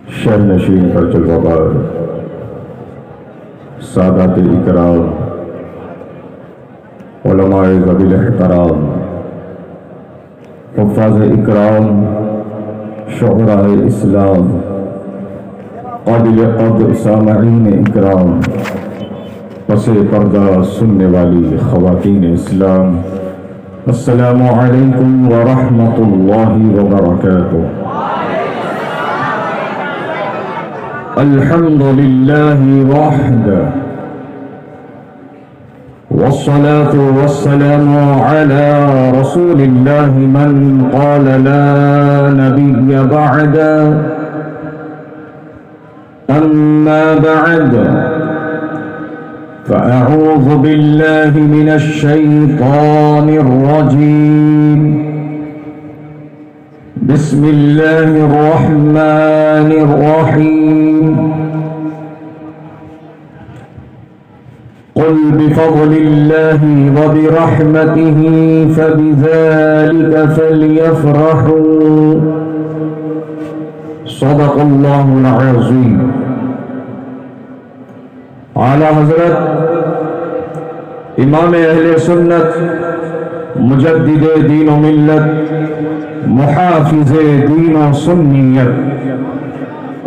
शहनशीन पर जलवाबार सादात इकराम, उलमाए ज़वील एहतराम, हुफ़्फ़ाज़ इकराम, शुअराए इस्लाम, काबिल क़द्र सामईन इकराम, पसे पर्दा सुनने वाली ख़वातीन इस्लाम, अस्सलामु अलैकुम व रहमतुल्लाहि व बरकातुहू। अल्हम्दुलिल्लाहि वहदह वस्सलातु वस्सलामु अला रसूलिल्लाहि मन क़ाल ला नबिय्य बअद अम्मा बअद फ़अऊज़ु बिल्लाहि मिनश शैतानिर रजीम। बिस्मिल्लाहिर रहमानिर रहीम। क़ुल बिफ़ज़लिल्लाहि व बिरहमतिहि फ़बिज़ालिका फ़ल्यफ़रहू। सदक़ल्लाहुल अज़ीम। आला हज़रत इमाम अहले सुन्नत मुजद्दिदे दीन व मिल्लत मुहाफ़िज़े दीन व सुन्नियत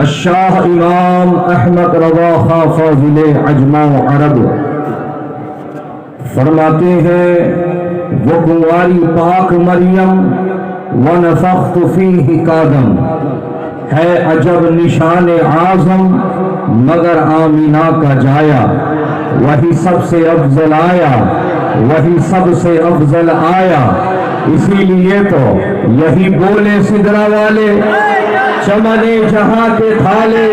अश्शाह इमाम अहमद रज़ा खां फ़ाज़िले अजमा व अरब फरमाते हैं, वो कुंवारी पाक मरियम व नफ़ख़्तु फ़ीहि कादम है अजब निशान आज़म मगर आमीना का जाया, वही सबसे अफजल आया, वही सबसे अफजल आया। इसीलिए तो यही बोले सिदरा वाले, चमने जहां के थाले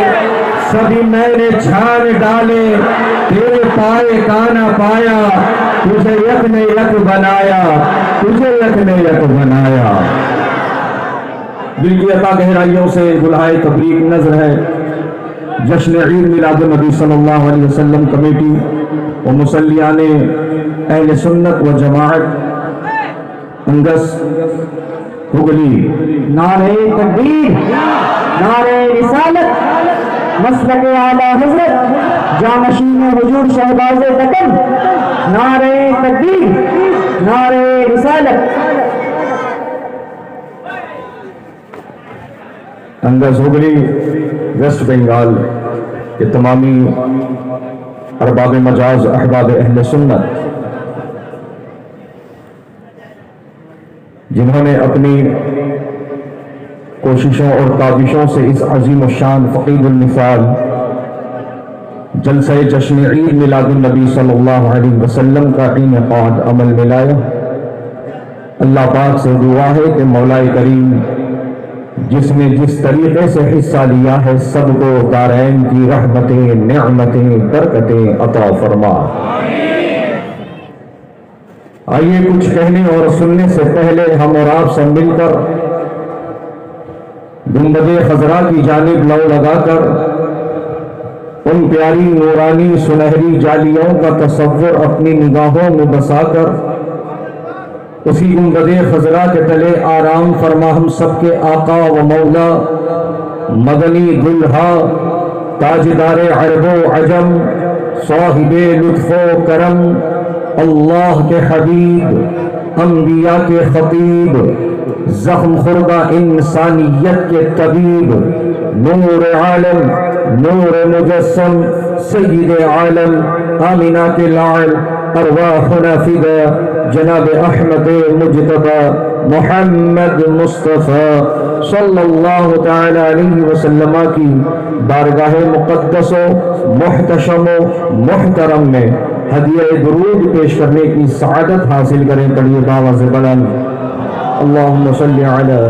सभी मैंने छान डाले, तेरे पाए काना पाया, तुझे यक ने यक बनाया, तुझे यक ने यक बनाया। दिल की अता गहराइयों से गुलहाए तबरीक नजर है जश्न ईद मिलादुन नबी सल्लल्लाहु अलैहि वसल्लम कमेटी व मुसल्लियाने अहले सुन्नत व जमाअत अंगस हुगली। नारे तकबीर, नारे रिसालत, मसलक आला हज़रत जानशीन हुजूर शहबाज़े दकन। नारे तकबीर, नारे रिसालत। अंगस हुगली वेस्ट बंगाल के तमामी अरबाब मजाज अहबाब अहले सुन्नत जिन्होंने अपनी कोशिशों और काविशों से इस अजीम शान फ़क़ीदुल मिसाल जलसा जश्न ईद मिलादुन नबी सल्लल्लाहु अलैहि वसल्लम का इनेकाद अमल में लाया। अल्लाह पाक से दुआ है कि मौलाए करीम जिसने जिस तरीके से हिस्सा लिया है सबको दारैन की रहमतें, नेमतें, बरकतें अता फरमा। आइए कुछ कहने और सुनने से पहले हम और आप सब मिलकर गुंबदे खजरा की जानिब लौ लगाकर उन प्यारी नूरानी सुनहरी जालियों का तसव्वुर अपनी निगाहों में बसाकर उसी गुंबदे खजरा के तले आराम फरमा हम सबके आका व मौला मदनी दुल्हा ताजदारे अरबो अजम साहिबे लुत्फो करम अल्लाह के हबीब अंबिया के खतीब ज़ख्म खुर्दा इंसानियत के तबीब नूर आलम नूर मुजस्सम सय्यिद आलम आमिना के लाल अरवाहुना फिदा जनाब अहमद मुज्तबा मोहम्मद मुस्तफ़ा सल्लल्लाहु तआला अलैहि वसल्लम की बारगाह मुक़द्दसो मुहतशमो मुहतरम में हदिया दुरूद पेश करने की सआदत हासिल करें। पढ़िए बावाज़ बुलंद, अल्लाहुम्मा सल्लि अला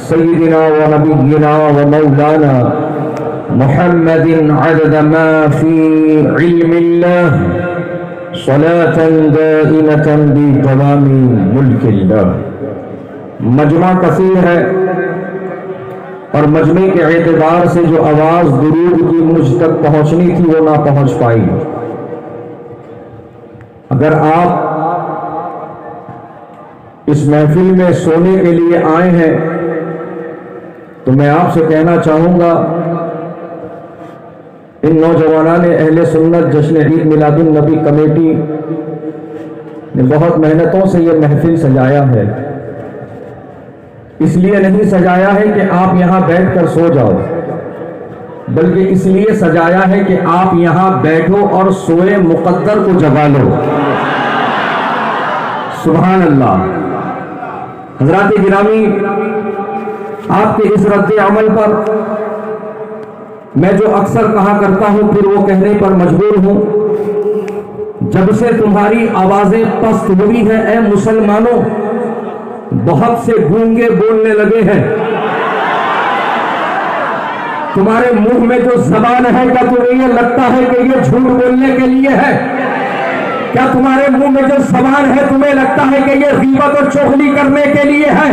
सय्यिदिना व नबिय्यिना व मौलाना मुहम्मदिन अदद मा फी इल्मिल्लाह सलातन दाइमतन बि तमामी मुल्किल्लाह। मजमा कसीर है और मजमे के एतबार से जो आवाज़ दुरूद की मुझ तक पहुँचनी थी वो ना पहुँच पाई। अगर आप इस महफिल में सोने के लिए आए हैं तो मैं आपसे कहना चाहूँगा, इन नौजवानान अहले सुन्नत जश्न ईद मिलादुन नबी कमेटी ने बहुत मेहनतों से ये महफिल सजाया है। इसलिए नहीं सजाया है कि आप यहाँ बैठकर सो जाओ, बल्कि इसलिए सजाया है कि आप यहाँ बैठो और सोए मुकद्दर को जगा लो। सुभान अल्लाह। हजरात गिरामी, आपके इस रद्द अमल पर मैं जो अक्सर कहा करता हूं, फिर वो कहने पर मजबूर हूं, जब से तुम्हारी आवाजें पस्त हुई हैं ऐ मुसलमानों, बहुत से गूंगे बोलने लगे हैं। तुम्हारे मुंह में जो जबान है, क्या तुम्हें ये लगता है कि ये झूठ बोलने के लिए है? क्या तुम्हारे मुंह में जो जबान है, तुम्हें लगता है कि ये गीबत और चुगली करने के लिए है?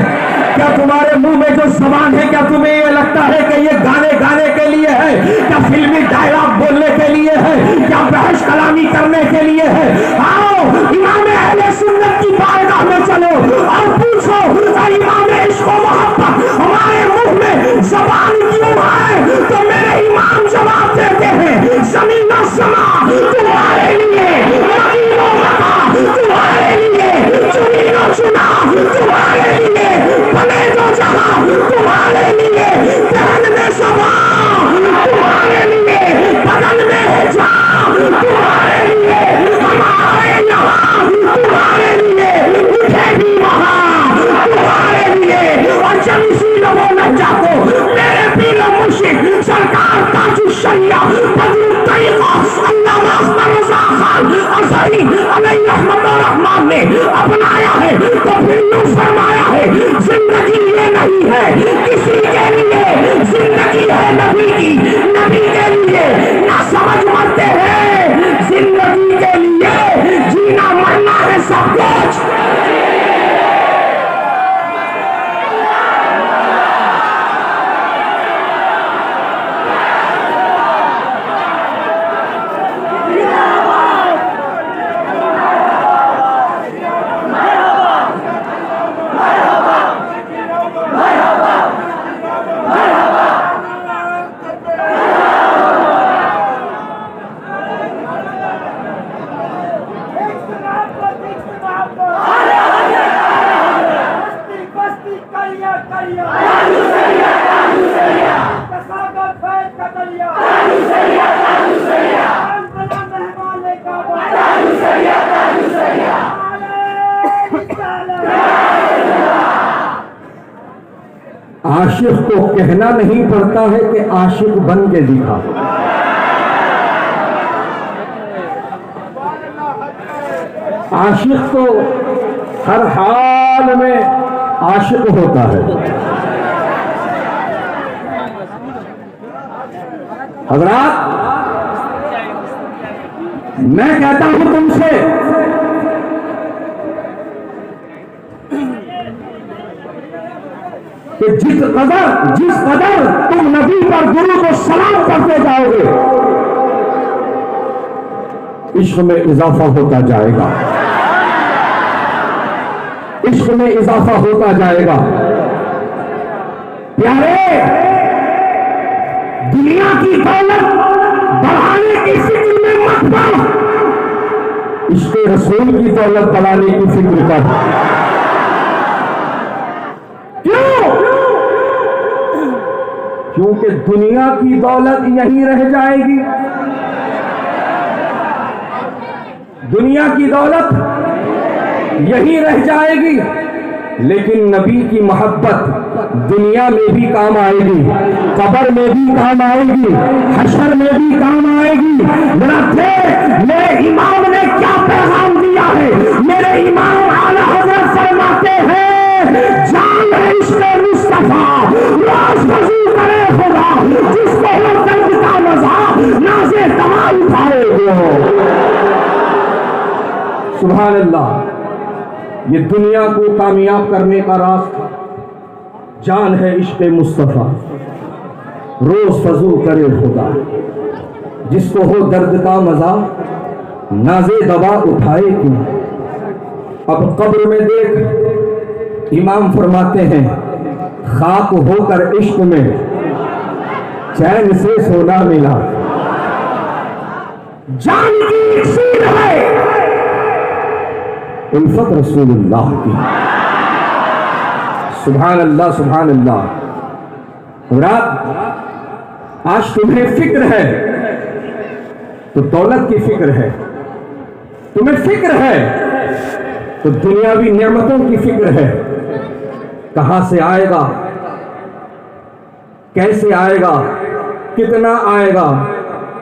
क्या तुम्हारे मुंह में जो जबान है, क्या तुम्हें ये लगता है कि ये गाने गाने के लिए है? क्या फिल्मी डायलॉग बोलने के लिए है? क्या बहस कलामी करने के लिए है? आओ इमाम अहले सुन्नत की बारगाह में चलो और पूछो, इमाम इश्क व मोहब्बत हमारे मुंह में जबान क्यों है? तो मेरे इमाम जवाब देते हैं, ज़मीन और समा तुम्हारे लिए, मदीना और मक्का तुम्हारे लिए, ज़मीन और चुना तुम्हारे लिए, बने दो जहां तुम्हारे लिए, बहन में सभा तुम्हारे लिए, बदन में है जान तुम्हारे लिए, हमारे यहाँ तुम्हारे लिए, उठेगी वहां तुम्हारे लिए। और जब इसी लोगों ने जाको मेरे पीर मुर्शिद सरकार ताजुश्शरिया बदरुल तरीक़ा अल्लामा अख्तर रज़ा खान अज़हरी अलैहि रहमत व रहमान ने अपनाया है, तो फिर यूं फरमाया है, जिंदगी ये नहीं है किसी के लिए, जिंदगी है नबी की, नबी के लिए ना समझ मरते हैं, जिंदगी के लिए जीना मरना है सब कुछ। आशिक को कहना नहीं पड़ता है कि आशिक बन के दिखा। आशिक तो हर हाल में आशिक होता है। हज़रात, मैं कहता हूं तुमसे, कि जिस कदर तुम नबी पर दुरूद और सलाम करते जाओगे, इश्क में इजाफा होता जाएगा, इश्क में इजाफा होता जाएगा। प्यारे, दुनिया की दौलत बढ़ाने की फिक्र में मत पड़, इश्क रसूल की दौलत बढ़ाने की फिक्र कर। क्योंकि दुनिया की दौलत यहीं रह जाएगी, दुनिया की दौलत यहीं रह जाएगी, लेकिन नबी की मोहब्बत दुनिया में भी काम आएगी, कब्र में भी काम आएगी, हशर में भी काम आएगी। मेरे इमाम ने क्या पैगाम दिया है? मेरे इमाम आला हज़रत फरमाते हैं, जान है इश्क़ मुस्तफ़ा, रोज़ वज़ू करे खुदा, जिसको हो दर्द का मज़ा नाज़े तमा उठाएगा। सुभान अल्लाह। ये दुनिया को कामयाब करने का रास्ता जान है इश्क़ मुस्तफ़ा, रोज फजू करे खुदा, जिसको हो दर्द का मजा नाज़े दवा उठाए क्यों। अब कब्र में देख, इमाम फरमाते हैं, खाक होकर इश्क में चैन से सोना मिला। जान की इक्सीर है उल्फत रसूलुल्लाह की। सुभान अल्लाह सुभान अल्लाह। और आज तुम्हें फिक्र है तो दौलत की फिक्र है, तुम्हें फिक्र है तो दुनियावी नेमतों की फिक्र है। कहां से आएगा, कैसे आएगा, कितना आएगा,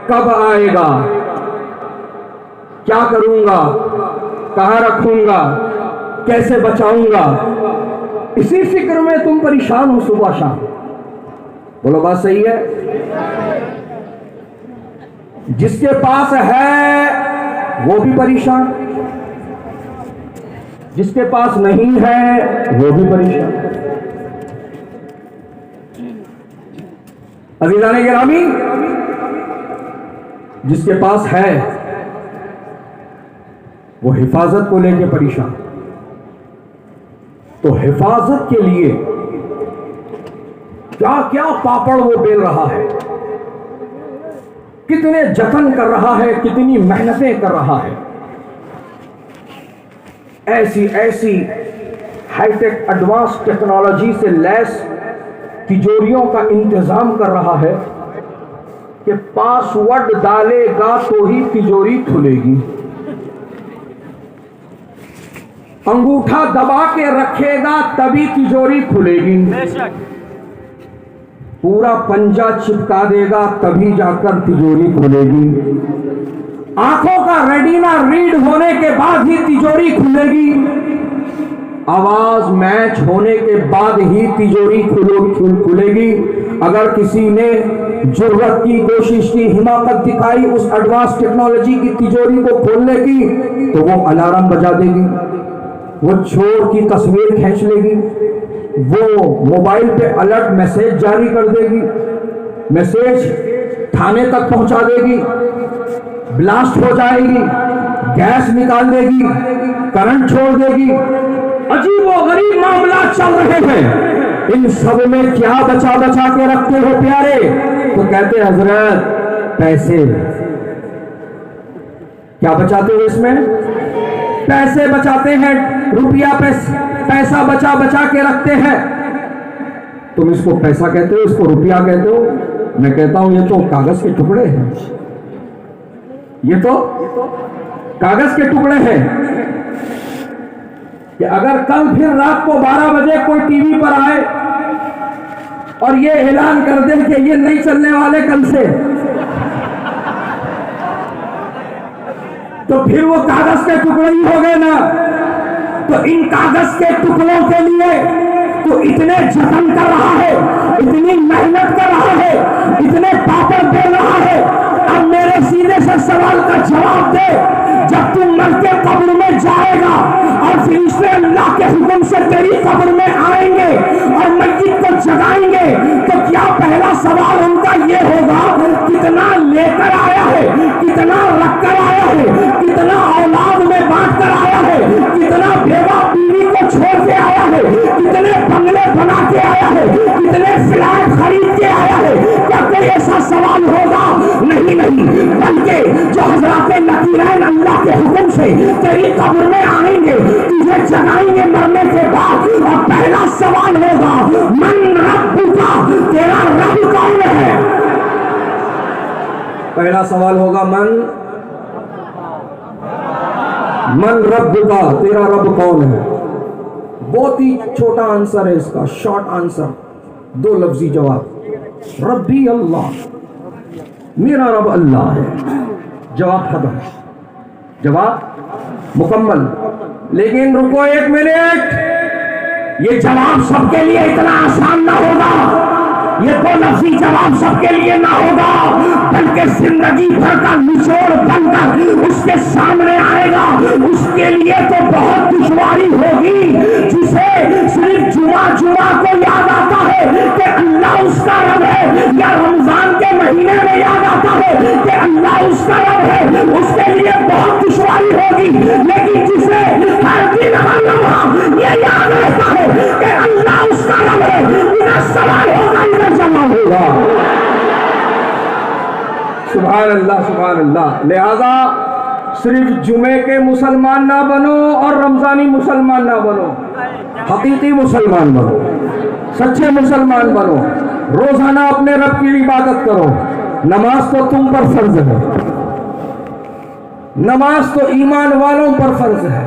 कब आएगा, क्या करूंगा, कहां रखूंगा, कैसे बचाऊंगा, इसी फिक्र में तुम परेशान हो सुबह शाम। बोलो बात सही है? जिसके पास है वो भी परेशान, जिसके पास नहीं है वो भी परेशान। अज़ीज़ाने गिरामी, जिसके पास है वो हिफाजत को लेकर परेशान। तो हिफाजत के लिए क्या क्या पापड़ वो बेल रहा है, कितने जतन कर रहा है, कितनी मेहनतें कर रहा है। ऐसी ऐसी हाईटेक एडवांस टेक्नोलॉजी से लैस तिजोरियों का इंतजाम कर रहा है कि पासवर्ड डालेगा तो ही तिजोरी खुलेगी, अंगूठा दबा के रखेगा तभी तिजोरी खुलेगी, पूरा पंजा चिपका देगा तभी जाकर तिजोरी खुलेगी, आंखों का रेटिना रीड होने के बाद ही तिजोरी खुलेगी, आवाज मैच होने के बाद ही तिजोरी खुलेगी। अगर किसी ने जुर्रत की, कोशिश की, हिमाकत दिखाई उस एडवांस टेक्नोलॉजी की तिजोरी को खोलने की तो वो अलार्म बजा देगी, वो चोर की तस्वीर खींच लेगी, वो मोबाइल पे अलर्ट मैसेज जारी कर देगी, मैसेज थाने तक पहुंचा देगी, ब्लास्ट हो जाएगी, गैस निकाल देगी, करंट छोड़ देगी। अजीबोगरीब मामला चल रहे हैं। इन सब में क्या बचा बचा के रखते हो प्यारे? तो कहते हजरत पैसे। क्या बचाते हो इसमें? पैसे बचाते हैं, रुपया पैसा बचा बचा के रखते हैं। तुम इसको पैसा कहते हो, इसको रुपया कहते हो। मैं कहता हूं ये तो कागज के टुकड़े हैं, ये तो कागज के टुकड़े हैं कि अगर कल फिर रात को 12 बजे कोई टीवी पर आए और ये ऐलान कर दे कि ये नहीं चलने वाले कल से, तो फिर वो कागज के टुकड़े ही हो गए ना। तो इन कागज के टुकड़ों के लिए तो इतने जतन कर रहा है, इतनी मेहनत कर रहा है, इतने पापड़ दे रहा है। अब मेरे सीधे से सवाल का जवाब दे, जब तुम मर के कब्र में जाएगा और फरिश्ते अल्लाह के हुक्म से तेरी कब्र में आएंगे और मस्जिद को जगाएंगे, तो क्या पहला सवाल उनका ये होगा कितना लेकर आया है, कितना रख कर आया है, कितना औलाद में बांट कर आया है, कितना बेवा बीवी को छोड़ के आया है, कितने बंगले बना के आया है, कितने फ्लैट खरीद के आया है? क्या कोई ऐसा सवाल होगा? नहीं नहीं, बल्कि जो हजरात नकीरैन अल्लाह के हुक्म से तेरी कब्र में आएंगे, तुझे जगाएंगे मरने के बाद, और पहला सवाल होगा मन रब्बुका, तेरा रब कौन है? पहला सवाल होगा मन रब्बुका, तेरा रब कौन है? बहुत ही छोटा आंसर है इसका, शॉर्ट आंसर, 2 लफ्जी जवाब, रब्बी अल्लाह, मेरा रब अल्लाह है। जवाब खत्म, जवाब मुकम्मल। लेकिन रुको एक मिनट, ये जवाब सबके लिए इतना आसान ना होगा, ये 2 लफ्जी जवाब सबके लिए ना होगा, बल्कि जिंदगी भर का निचोड़ बनकर उसके सामने आएगा। उसके लिए तो बहुत दुश्वारी होगी, जिसे सिर्फ जुमा को याद आता है कि अल्लाह उसका रब है, या रमजान के महीने में याद आता है कि अल्लाह उसका रब है, उसके लिए बहुत दुश्वारी होगी। लेकिन जिसे हर दिन हर लम्हा ये याद रहता है कि अल्लाह उसका रब है, सुभान अल्लाह सुभान अल्लाह। लिहाजा सिर्फ जुमे के मुसलमान ना बनो और रमजानी मुसलमान ना बनो, हकीकी मुसलमान बनो, सच्चे मुसलमान बनो। रोजाना अपने रब की इबादत करो। नमाज तो तुम पर फर्ज है, नमाज तो ईमान वालों पर फर्ज है।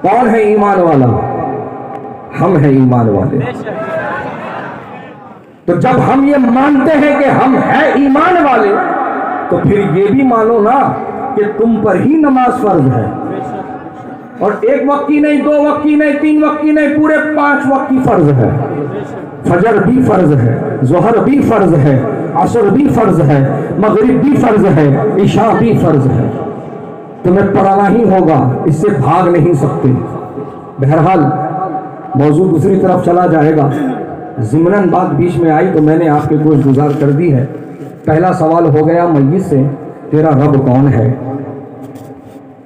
कौन है ईमान वाला? हम हैं ईमान वाले। तो जब हम ये मानते हैं कि हम हैं ईमान वाले, तो फिर ये भी मानो ना कि तुम पर ही नमाज फर्ज है। और एक वक्त की नहीं, 2 वक्त की नहीं, 3 वक्त की नहीं, पूरे 5 वक्त की फर्ज है। फजर भी फर्ज है, जोहर भी फर्ज है, असर भी फर्ज है, मगरिब भी फर्ज है, इशा भी फर्ज है। तुम्हें पढ़ना ही होगा, इससे भाग नहीं सकते। बहरहाल मौजूद दूसरी तरफ चला जाएगा। ज़िमरन बात बीच में आई तो मैंने आपके गोश गुजार कर दी है। पहला सवाल हो गया मय्यत से, तेरा रब कौन है?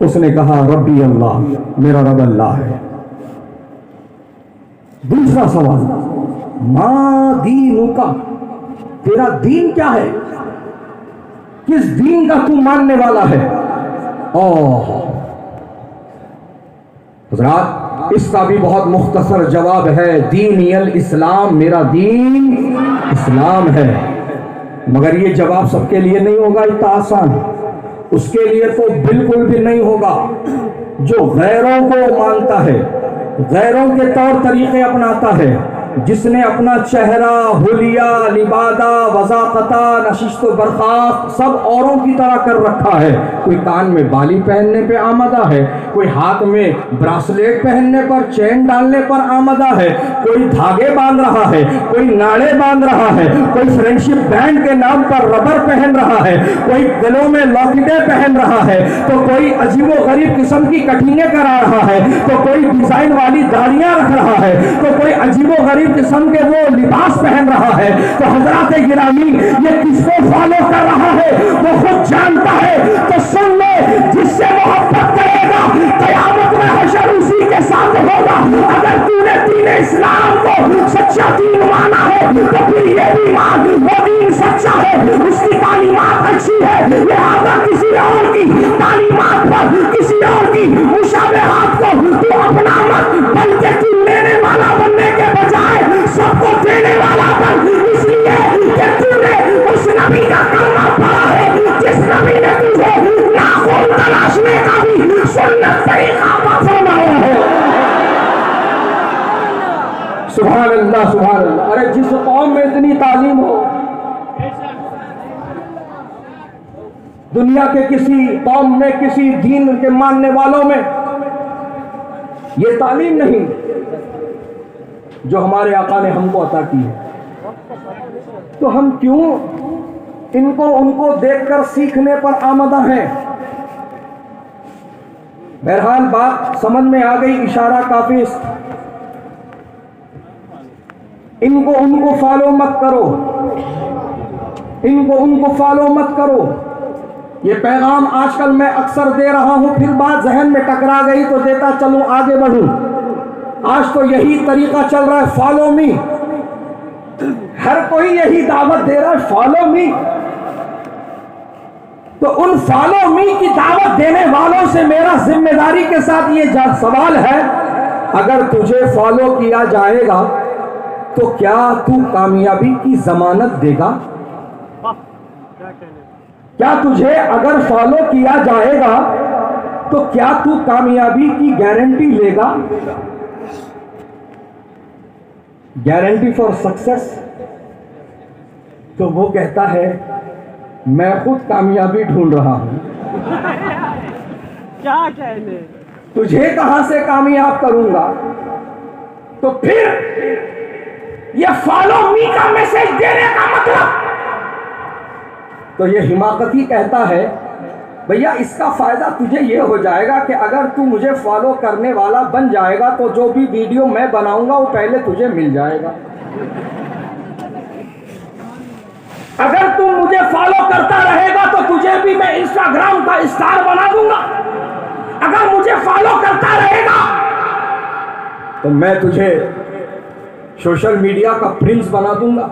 उसने कहा रब्बी अल्लाह, मेरा रब अल्लाह है। दूसरा सवाल, मा दीनुका, तेरा दीन क्या है? किस दीन का तू मानने वाला है? ओह हज़रात, इसका भी बहुत मुख्तसर जवाब है, दीनियल इस्लाम, मेरा दीन इस्लाम है। मगर ये जवाब सबके लिए नहीं होगा इतना आसान। उसके लिए तो बिल्कुल भी नहीं होगा। जो गैरों को मानता है, गैरों के तौर तरीके अपनाता है, जिसने अपना चेहरा, हुलिया, लिबादा, वज़ाक़ता, नशिस्त बर्खास्त सब औरों की तरह कर रखा है। कोई कान में बाली पहनने पे आमदा है, कोई हाथ में ब्रासलेट पहनने पर, चैन डालने पर आमदा है, कोई धागे बांध रहा है, कोई नाड़े बांध रहा है, कोई फ्रेंडशिप बैंड के नाम पर रबर पहन रहा है, कोई गलों में लॉकेटें पहन रहा है, तो कोई अजीबो गरीब किस्म की कटिंगें करा रहा है, तो कोई डिजाइन वाली दाढ़ियां रख रहा है, तो कोई अजीबो गरीब किस्म के वो लिबास पहन रहा है। तो हजरत गिरामी, ये किसको फॉलो कर रहा है वो खुद जानता है। तो सुन ले, जिससे मोहब्बत करेगा क़यामत में हशर उसी के साथ होगा। अगर तूने दीन इस्लाम को सच्चा दीन माना है तो फिर ये भी मान वो दीन सच्चा है, उसकी तालीमात अच्छी है। लिहाजा किसी और की तालीमात पर, किसी और की मुशाबहत को तू अपना मत, बल्कि तू लेने वाला बनने के बजाय सबको देने वाला बन। इसलिए कि तूने उस नबी का कलमा पढ़ा है जिस नबी ने तुझे नाखून तलाशने का भी सुन्नत तरीका फरमाया है। सुभान अल्लाह सुभान अल्लाह। अरे जिस कौम में इतनी तालीम हो, दुनिया के किसी कौम में, किसी दीन के मानने वालों में ये तालीम नहीं जो हमारे आका ने हमको अता की है, तो हम क्यों इनको उनको देखकर सीखने पर आमदा हैं? बहरहाल बात समझ में आ गई, इशारा काफी। इनको उनको फॉलो मत करो, इनको उनको फॉलो मत करो। ये पैगाम आजकल मैं अक्सर दे रहा हूं, फिर बात जहन में टकरा गई तो देता चलूं, आगे बढ़ूं। आज तो यही तरीका चल रहा है, फॉलो मी। हर कोई यही दावत दे रहा है, फॉलो मी। तो उन फॉलो मी की दावत देने वालों से मेरा जिम्मेदारी के साथ ये सवाल है, अगर तुझे फॉलो किया जाएगा तो क्या तू कामयाबी की जमानत देगा? क्या तुझे अगर फॉलो किया जाएगा तो क्या तू कामयाबी की गारंटी लेगा? Guarantee for success. तो वो कहता है मैं खुद कामयाबी ढूंढ रहा हूं। क्या कहने, तुझे कहां से कामयाब करूंगा? तो फिर ये फॉलो मी का मैसेज देने का मतलब, तो ये हिमाकती कहता है भैया इसका फायदा तुझे ये हो जाएगा कि अगर तू मुझे फॉलो करने वाला बन जाएगा तो जो भी वीडियो मैं बनाऊंगा वो पहले तुझे मिल जाएगा। अगर तू मुझे फॉलो करता रहेगा तो तुझे भी मैं इंस्टाग्राम का स्टार बना दूंगा। अगर मुझे फॉलो करता रहेगा तो मैं तुझे सोशल मीडिया का प्रिंस बना दूंगा।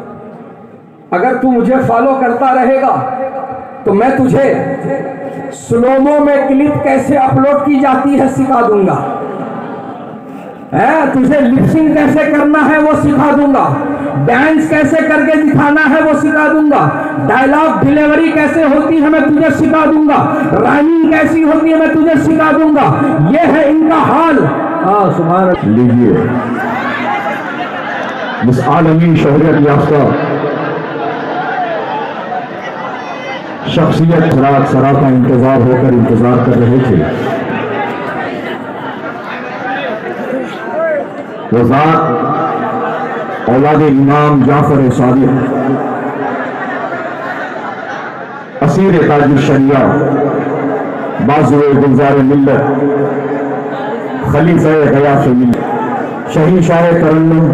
अगर तू मुझे फॉलो करता रहेगा तो मैं तुझे स्लोमो में क्लिप कैसे अपलोड की जाती है सिखा दूंगा, तुझे लिपसिंग कैसे करना है वो सिखा दूंगा, डांस कैसे करके दिखाना है वो सिखा दूंगा, डायलॉग डिलीवरी कैसे होती है मैं तुझे सिखा दूंगा, राइमिंग कैसी होती है मैं तुझे सिखा दूंगा। ये है इनका हाल। सुभान लीजिए इस आलमी शोहरत याफ्ता शख्सियत रात सरा का इंतजार होकर इंतजार कर रहे थे। वो ज़ात औलाद इमाम जाफर सादिक असीर ताज शरिया बाज़ुए गुलजार मिल्लत खलीफा गयास मिल्लत शहीद शाह तरन्नुम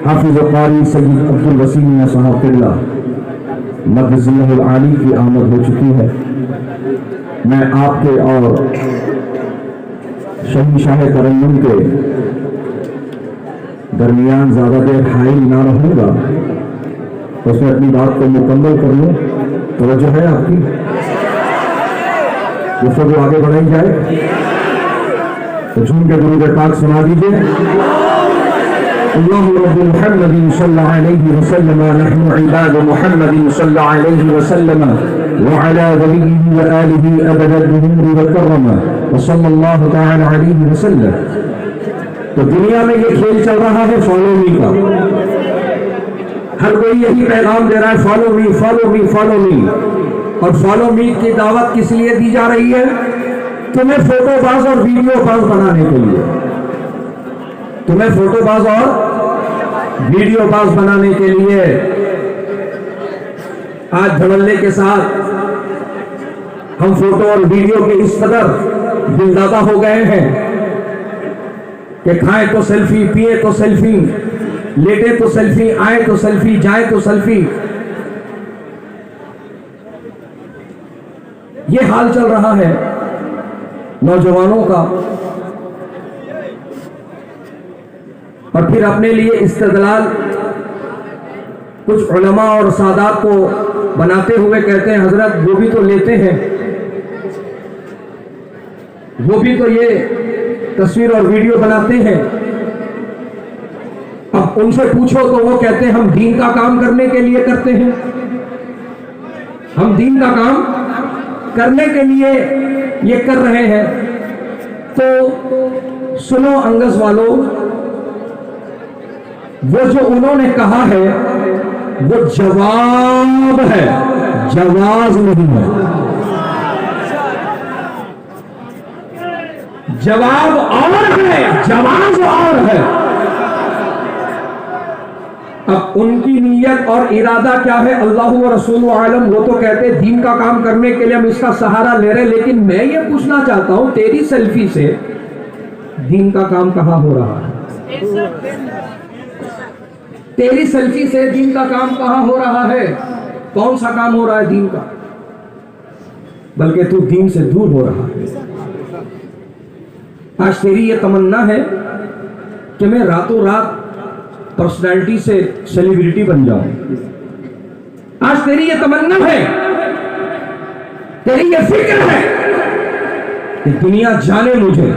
हाफिज़ क़ारी सय्यद अब्दुल वसीम साहब किबला मदज़िल्लुल आली की आमद हो चुकी है। मैं आपके और शहीद शाह तरन्नुम के दरमियान ज़्यादा देर हाइल ना रहूँगा, उसमें अपनी बात को मुकम्मल कर लूँ। तवज्जो है आपकी, गुफ्तगू आगे बढ़ाई जाए तो झूम के दुरूद पाक सुना दीजिए। अल्लाहु रब्बुल मुहम्मदिन सल्लल्लाहु अलैहि वसल्लम नहनु इबादु मुहम्मदिन सल्लल्लाहु अलैहि वसल्लम व अला वलिय्यिही व आलिही अबदल दुहूर व करम व सल्लल्लाहु तआला अलैहि वसल्लम। तो दुनिया में ये खेल चल रहा है फॉलो मी का। हर कोई यही पैगाम दे रहा है follow me follow me follow me. और फॉलो मी की दावत किस लिए दी जा रही है? तुम्हें फोटोबाज और वीडियोबाज बनाने के लिए, तुम्हें फोटोबाज और वीडियोबाज बनाने के लिए। आज धड़ल्ले के साथ हम फोटो और वीडियो के इस कदर दिलदादा हो गए हैं कि खाएं तो सेल्फी, पिए तो सेल्फी, लेटे तो सेल्फी, आए तो सेल्फी, जाए तो सेल्फी। ये हाल चल रहा है नौजवानों का। और फिर अपने लिए इस्तेदलाल कुछ उलमा और सादात को बनाते हुए कहते हैं हजरत वो भी तो लेते हैं, वो भी तो ये तस्वीर और वीडियो बनाते हैं। अब उनसे पूछो तो वो कहते हैं हम दीन का काम करने के लिए करते हैं, हम दीन का काम करने के लिए ये कर रहे हैं। तो सुनो अंगस वालों, वो जो उन्होंने कहा है वो जवाब है, जवाब नहीं है। जवाब और है, जवाब और है। अब उनकी नीयत और इरादा क्या है अल्लाह व रसूल आलम। वो तो कहते हैं दीन का काम करने के लिए हम इसका सहारा ले रहे हैं, लेकिन मैं ये पूछना चाहता हूं तेरी सेल्फी से दीन का काम कहां हो रहा है? तेरी सेल्फी से दीन का काम कहां हो रहा है? कौन सा काम हो रहा है दीन का? बल्कि तू दीन से दूर हो रहा है। आज तेरी ये तमन्ना है कि मैं रातों रात पर्सनैलिटी से सेलिब्रिटी बन जाऊं। आज तेरी ये तमन्ना है, तेरी ये फिक्र है कि दुनिया जाने मुझे,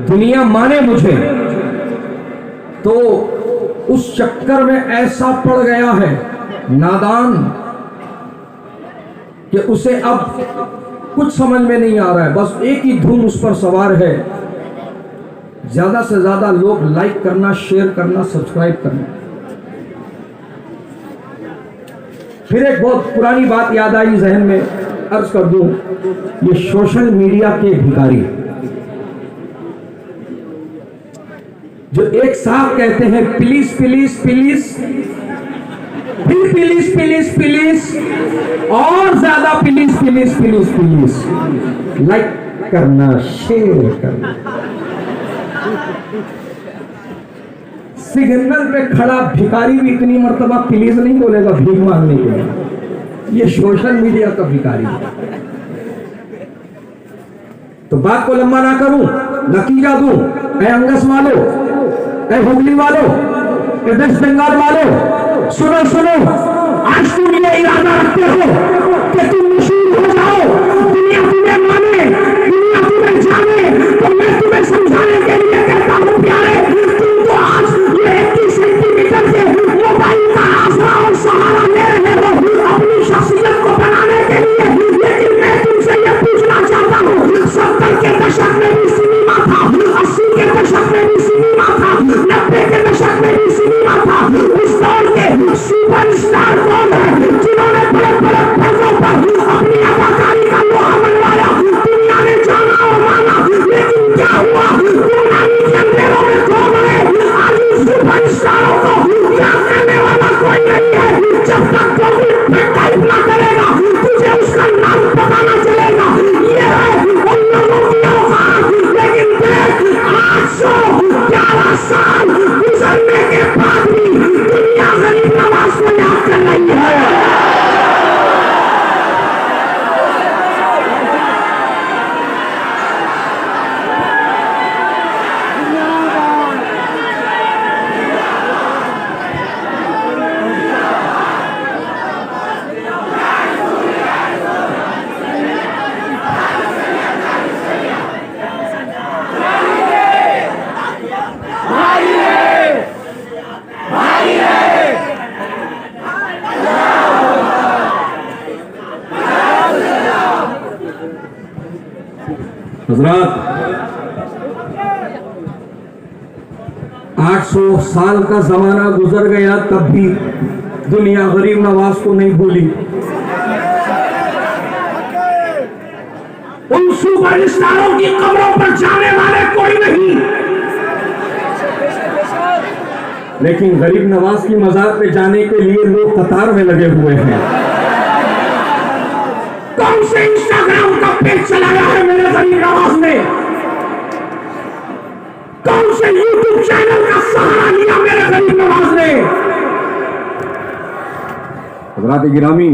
दुनिया माने मुझे। तो उस चक्कर में ऐसा पड़ गया है नादान कि उसे अब कुछ समझ में नहीं आ रहा है। बस एक ही धुन उस पर सवार है, ज्यादा से ज्यादा लोग लाइक करना, शेयर करना, सब्सक्राइब करना। फिर एक बहुत पुरानी बात याद आई जहन में, अर्ज कर दूं, ये सोशल मीडिया के भिखारी जो एक साथ कहते हैं प्लीज प्लीज प्लीज, फिर प्लीज प्लीज प्लीज, और ज्यादा please please please please, like करना, शेयर करना। सिग्नल पे खड़ा भिखारी भी इतनी मर्तबा प्लीज नहीं बोलेगा भीख मांगने के लिए। ये सोशल मीडिया का भिखारी है। तो बात को लंबा ना करूं, नतीजा दूं। ऐ अंगस वालों, ऐ हुगली वालों, ऐ वेस्ट बंगाल वालों, सुनो सुनो, आज तुम ये इरादा रखते हो हजरत 800 साल का जमाना गुजर गया, तब भी दुनिया गरीब नवाज को नहीं भूली। उन सुपरस्टारों की कब्रों पर जाने वाले कोई नहीं, लेकिन गरीब नवाज की मजार पे जाने के लिए लोग कतार में लगे हुए हैं। कौन से इंस्टाग्राम का पेज चलाया है मेरे गरीब नवाज ने? कौन से यूट्यूब चैनल का सहारा लिया मेरे गरीब नवाज ने? हज़रात गिरामी,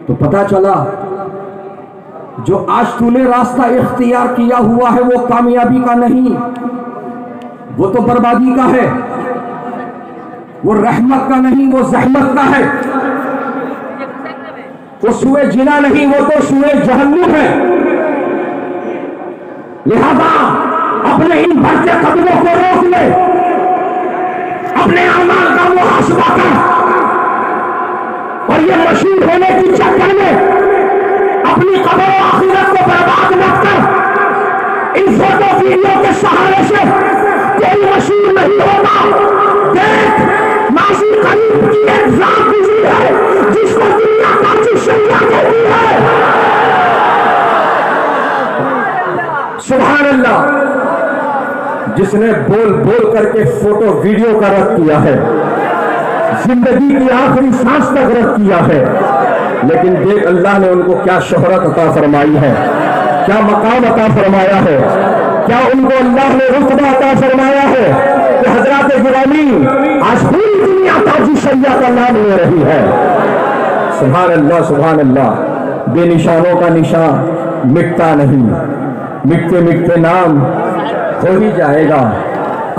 तो पता चला जो आज तूने रास्ता इख्तियार किया हुआ है वो कामयाबी का नहीं, वो तो बर्बादी का है। वो रहमत का नहीं, वो जहमत का है। वो सुए जिना नहीं, वो तो सुए जहन्नुम है। लिहाजा अपने इन बढ़ते कदमों को रोक ले, अपने अमाल का मुहासबा कर, और ये मशहूर होने की चक्कर में अपनी कब्र और आखिरत को बर्बाद मत कर। इन फोटो वीडियो के सहारे से कोई मशहूर नहीं होगा। देख, मासी करीब की एक जात गुजरी है जिसको दुनिया का चिशैया कहती है। सुभान अल्लाह, जिसने बोल बोल करके फोटो वीडियो का रद्द किया है, जिंदगी की आखिरी सांस तक रद्द किया है, लेकिन देख अल्लाह ने उनको क्या शोहरत अता फरमाई है, क्या मकाम अता फरमाया है, क्या उनको अल्लाह ने रुतबा अता फरमाया है कि हजरत गिरामी आज पूरी दुनिया ताजी शरिया का नाम ले रही है। सुभान अल्लाह, सुभान अल्लाह। बेनिशानों का निशान मिटता नहीं, मिटते मिटते नाम हो ही जाएगा।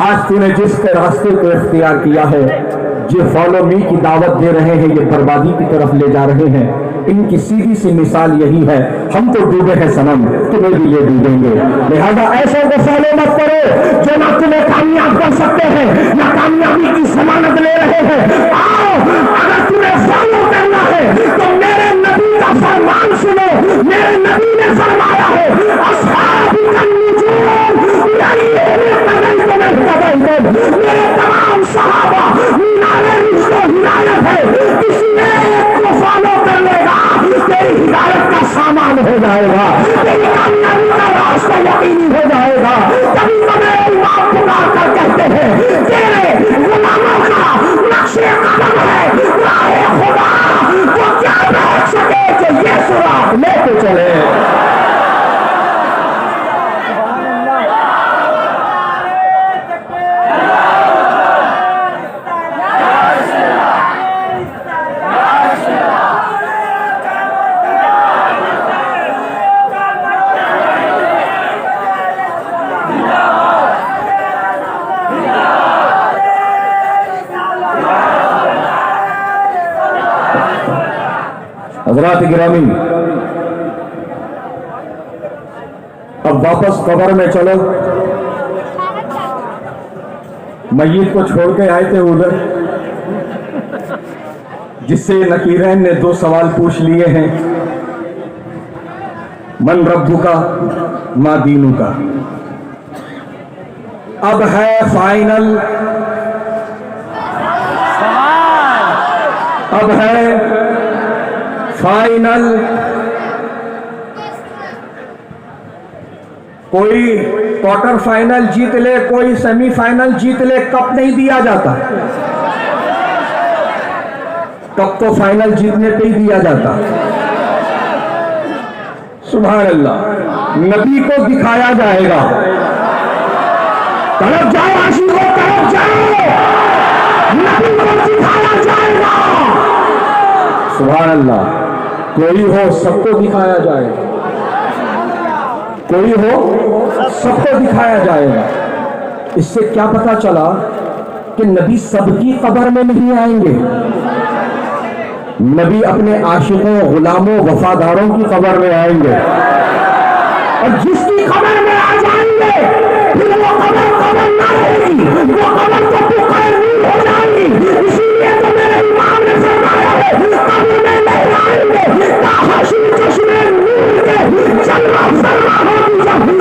आज तूने जिस रास्ते को इख्तियार किया है, जो फॉलो मी की दावत दे रहे हैं, ये बर्बादी की तरफ ले जा रहे हैं, इनकी सीधी सी मिसाल यही है। हम तो डूबे हैं सनम, तुम्हें भी ये डूबेंगे। लिहाजा ऐसे को फॉलो मत करो जो ना तुम्हें कामयाब कर सकते हैं ना कामयाबी की जमानत ले रहे हैं। आओ, अगर तुम्हें फॉलो करना है तो मेरे नबी का फरमान सुनो। मेरे नबी ने फरमाया है, अस्हाबी मेरे तमाम सहाबा मीनारे रिश्तों हिदायत है। किसी एक को फॉलो कर लेगा, तेरी हिदायत का सामान हो जाएगा, तेरी कामयाबी का रास्ता यकीनी हो जाएगा। कभी कभी बाप पुकार कर कहते हैं, तेरे गुलामों का नक्शे कदम है राहे खुदा, वो क्या रोक सके कि ये सुराग लेके चले। हज़रात गिरामी, अब वापस कब्र में चलो। मय्यत को छोड़ के आए थे उधर, जिससे नकीरैन ने 2 सवाल पूछ लिए हैं, मन रब्बु का मा दीनु का। अब है फाइनल, अब है फाइनल। कोई क्वार्टर फाइनल जीत ले, कोई सेमीफाइनल जीत ले, कप नहीं दिया जाता। कप तो फाइनल जीतने पे ही दिया जाता। सुभान अल्लाह। नबी को दिखाया जाएगा। तरफ जाओ आशिकों, तरफ जाओ, नबी को दिखाया जाएगा। सुभान अल्लाह। कोई हो सबको दिखाया जाएगा, कोई हो सबको दिखाया जाएगा। इससे क्या पता चला कि नबी सबकी कब्र में नहीं आएंगे। नबी अपने आशिकों, गुलामों, वफादारों की कब्र में आएंगे, और जिसकी कब्र में आ जाएंगे फिर वो कब्र ना रहेगी, वो कब्र तो पुकारनी हो जाएगी। इसीलिए तो मेरे इमाम ने फरमाया है, कब्र में नहीं आएंगे, चश्मे नूर के जलवा फरमा होगी जब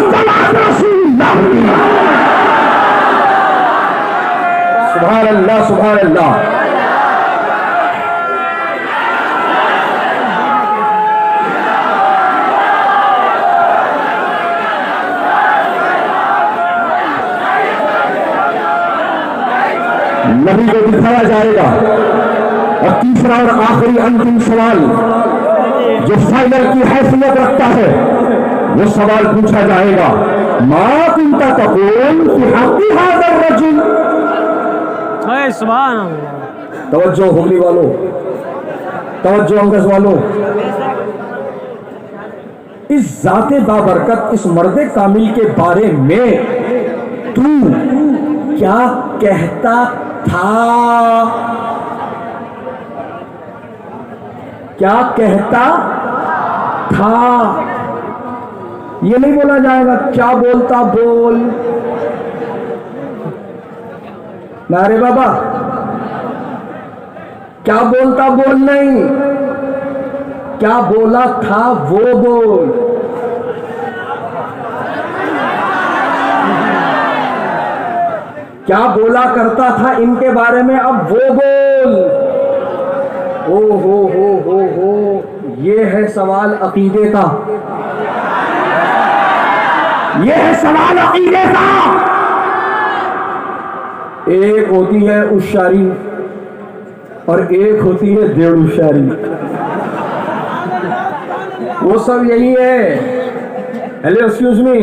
नबी को दिखाया जाएगा। और तीसरा और आखिरी अंतिम सवाल जो फाइनल की हैसियत रखता है, वो सवाल पूछा जाएगा, मा कुंता तक़ूल फी हक़्क़ि हाज़ा रजुल। सुभान अल्लाह। तवज्जो हुगली वालों, तवज्जो अंगज वालों, इस जाते बाबरकत, इस मर्दे कामिल के बारे में तू क्या कहता था? क्या कहता था? ये नहीं बोला जाएगा क्या बोलता बोल। ना रे बाबा, क्या बोलता बोल नहीं, क्या बोला था वो बोल। क्या बोला करता था इनके बारे में, अब वो बोल। ओ हो, ये है सवाल अकीदे का, ये है सवाल अकीदे का। एक होती है उशारी और एक होती है डेढ़ उशारी। वो सब यही है। हेलो एक्सक्यूज मी,